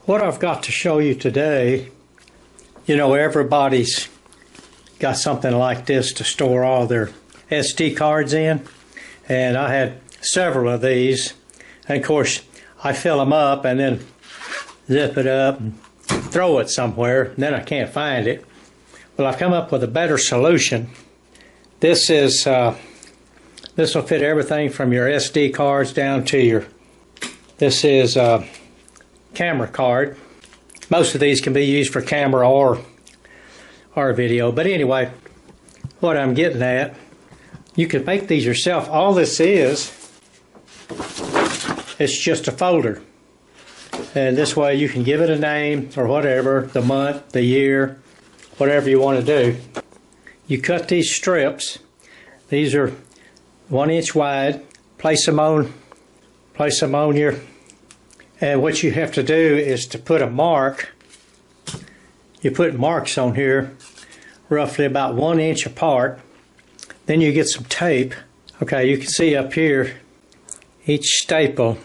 What I've got to show you today, you know, everybody's got something like this to store all their SD cards in, and I had several of these, and of course I fill them up and then zip it up and throw it somewhere, and then I can't find it. Well, I've come up with a better solution. This will fit everything from your SD cards down to your, this is a camera card. Most of these can be used for camera or video, but anyway, what I'm getting at, you can make these yourself. All this is, it's just a folder, and this way you can give it a name or whatever, the month, the year, whatever you want to do. You cut these strips. These are 1 inch wide. Place them on your, and what you have to do is to put a mark. You put marks on here roughly about 1 inch apart. Then you get some tape. Okay, you can see up here each staple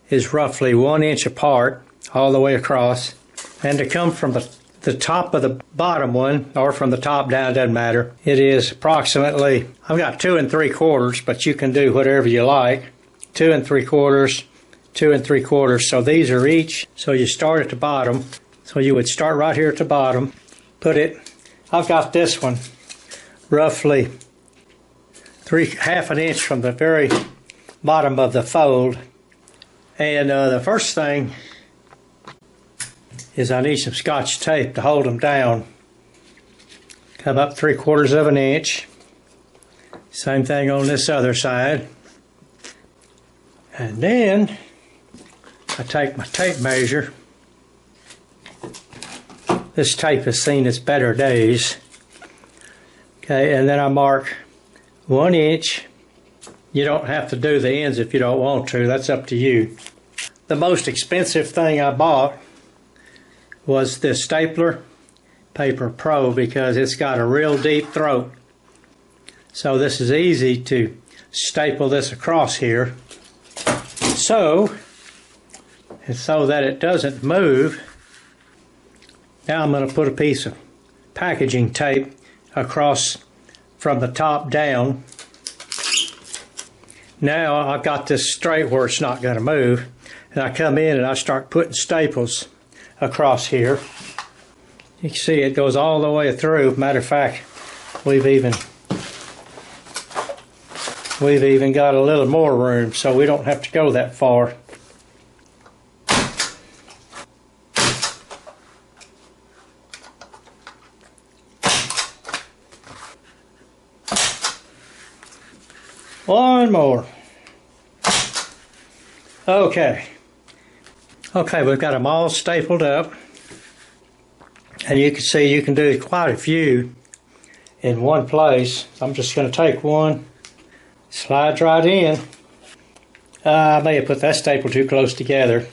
is roughly 1 inch apart all the way across, and to come from the top of the bottom one, or from the top down, doesn't matter. It is approximately, I've got 2 3/4, but you can do whatever you like. 2 3/4, 2 3/4. So these are each, so you start at the bottom. So you would start right here at the bottom, put it, I've got this one roughly half an inch from the very bottom of the fold. And the first thing is I need some Scotch tape to hold them down. Come up 3/4 of an inch. Same thing on this other side. And then I take my tape measure. This tape has seen its better days. Okay, and then I mark 1 inch. You don't have to do the ends if you don't want to. That's up to you. The most expensive thing I bought was this Stapler Paper Pro, because it's got a real deep throat. So this is easy to staple this across here. So that it doesn't move. Now I'm going to put a piece of packaging tape across from the top down. Now I've got this straight where it's not going to move, and I come in and I start putting staples across here. You can see it goes all the way through. Matter of fact, we've even got a little more room, so we don't have to go that far. One more. Okay, we've got them all stapled up, and you can see you can do quite a few in one place. I'm just going to take one, slides right in. I may have put that staple too close together.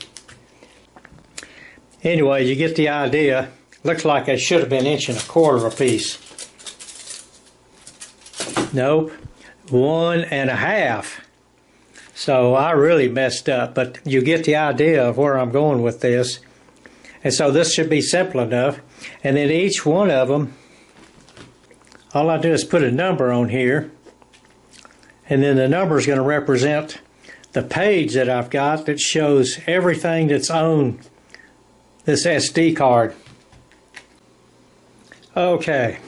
Anyway, you get the idea. Looks like it should have been 1.25 inches a piece. Nope, 1.5. So I really messed up, but you get the idea of where I'm going with this. And so this should be simple enough. And then each one of them, all I do is put a number on here. And then the number is going to represent the page that I've got that shows everything that's on this SD card. Okay,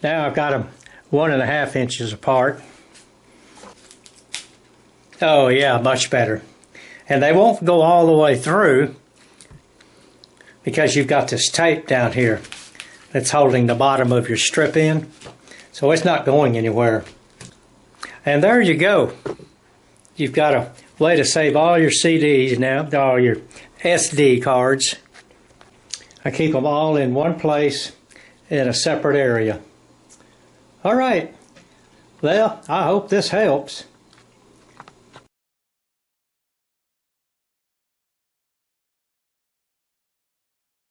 now I've got them 1.5 inches apart. Oh yeah, much better. And they won't go all the way through because you've got this tape down here that's holding the bottom of your strip in. So it's not going anywhere. And there you go. You've got a way to save all your CDs now, all your SD cards. I keep them all in one place in a separate area. All right. Well, I hope this helps.